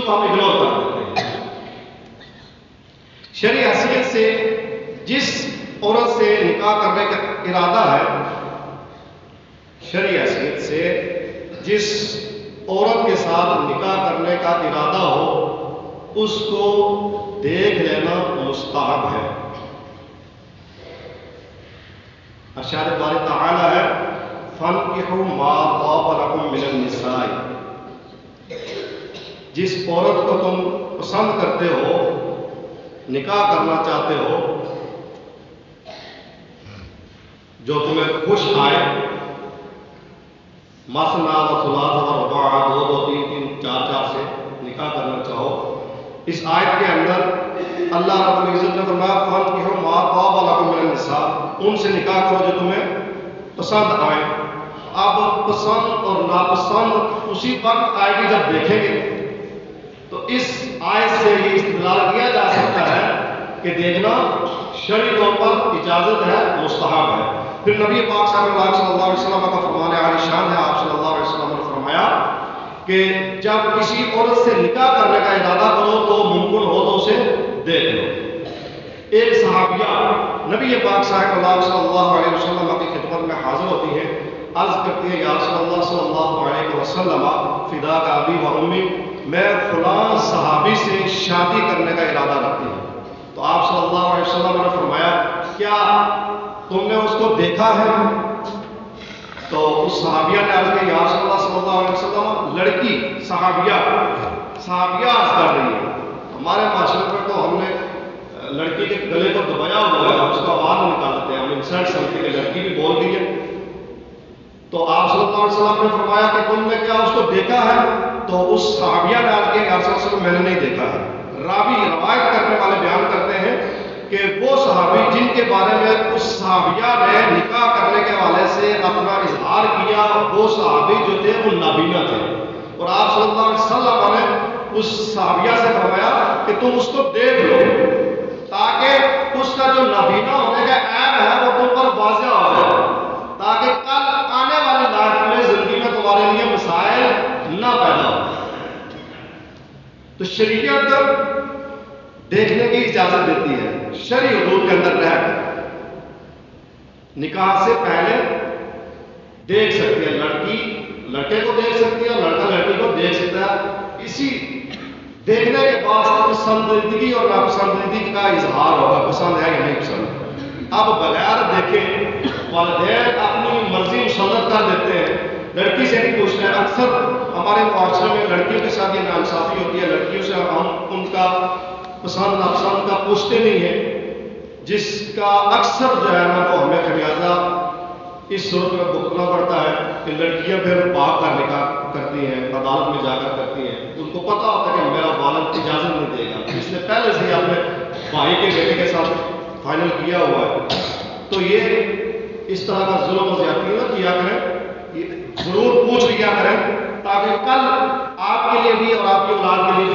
کو ہم اگنور کر دیتے ہیں۔ شرعی حیثیت سے جس عورت سے نکاح کرنے کا ارادہ ہے، شرعی حیثیت سے جس عورت کے ساتھ نکاح کرنے کا ارادہ ہو اس کو دیکھ لینا مستحب ہے۔ ارشاد باری تعالی ہے فَانْكِحُوا مَا طَابَ لَكُم مِّنَ النِّسَاءِ، جس عورت کو تم پسند کرتے ہو، نکاح کرنا چاہتے ہو، جو تمہیں خوش آئے، مثنیٰ و ثلاث و رباع، دو دو تین تین چار چار سے نکاح کرنا چاہو۔ اس آیت کے اندر اللہ رب العزت نے فرمایا فَانْكِحُوا مَا طَابَ لَكُم مِّنَ النِّسَاءِ، ان سے نکاح کرو جو تمہیں پسند آئے۔ اب پسند اور ناپسند اسی وقت آئے گی جب دیکھیں گے، تو اس آیت سے یہ استدلال کیا جا سکتا ہے کہ دیکھنا شرعی طور پر اجازت ہے، مستحب ہے۔ پھر نبی پاک صلی اللہ علیہ وسلم کا فرمان عالی شان ہے، آپ صلی اللہ علیہ وسلم نے فرمایا کہ جب کسی عورت سے نکاح کرنے کا ارادہ کرو تو ممکن ہو تو اسے دیکھ لو۔ ایک صحابیہ نبی پاک صلی اللہ علیہ وسلم کی خدمت میں حاضر ہوتی ہیں، عرض کرتی ہے یا رسول اللہ صلی اللہ علیہ وسلم فداک ابی و امی، میں فلاں صحابی سے شادی کرنے کا ارادہ رکھتی ہوں۔ تو آپ صلی اللہ علیہ وسلم نے فرمایا کیا تم نے اس کو دیکھا ہے؟ تو اس صحابیہ نے عرض کیا یا رسول اللہ صلی اللہ علیہ وسلم، لڑکی صحابیہ عرض کر رہی ہے، ہمارے معاشرے میں تو ہم نے لڑکی کے گلے کو دبایا ہوا ہے، اس کا آواز نکالتے ہیں، ہم انسلٹ سمجھتے ہیں کہ لڑکی بھی بول رہی ہے۔ تو آپ صلی اللہ علیہ وسلم نے فرمایا کہ تم نے کیا اس کو دیکھا ہے؟ تو اس صحابیہ نے عرض کیا یا رسول اللہ میں نے نہیں دیکھا ہے۔ راوی روایت کرنے والے بیان کرتے ہیں کہ وہ صحابی جن کے بارے میں اس صحابیہ نے نکاح کرنے کے حوالے سے اپنا اظہار کیا، وہ صحابی جو تھے وہ نابینا تھے، اور آپ صلی اللہ علیہ وسلم نے اس صحابیہ سے فرمایا کہ تم اس کو دیکھ لو تاکہ اس کا جو نابینا ہونے کا عیب ہے وہ تم پر واضح ہو جائے، تاکہ کل آنے والی لائف میں زندگی میں تمہارے لیے مسائل نہ پیدا ہو۔ تو شریعت دیکھنے کی اجازت دیتی ہے، شرعی حدود کے اندر رہ کر نکاح سے پہلے دیکھ سکتی ہے، لڑکی لڑکے کو دیکھ سکتی ہے اور لڑکا لڑکی کو دیکھ سکتا ہے۔ اسی دیکھنے کے بعد پسندیدگی اور ناپسندیدگی کا اظہار ہوگا، پسند ہے یا نہیں پسند۔ اب بغیر دیکھے والدین اپنی مرضی مسلط کر دیتے ہیں، لڑکی سے نہیں پوچھتے ہیں۔ اکثر ہمارے معاشرے میں لڑکیوں کے ساتھ یہ ناانصافی ہوتی ہے، لڑکیوں سے ہم ان کا پسند ناپسند کا پوچھتے نہیں ہیں، جس کا اکثر جو ہے نا وہ ہمیں خمیازہ اس صورت میں بھگتنا پڑتا ہے کہ لڑکیاں پھر بھاگ کر نکاح کرتی ہیں، عدالت میں جا کر کرتی ہیں، ان کو پتہ ہوتا ہے کہ میرا والد اجازت نہیں دے گا، اس نے پہلے سے ہی اپنے بھائی کے بیٹے کے ساتھ فائنل کیا ہوا ہے۔ تو یہ اس طرح کا ظلم و زیادتی نہ کیا کریں، ضرور پوچھ لیا کریں تاکہ کل آپ کے لیے بھی اور آپ کی اولاد کے لیے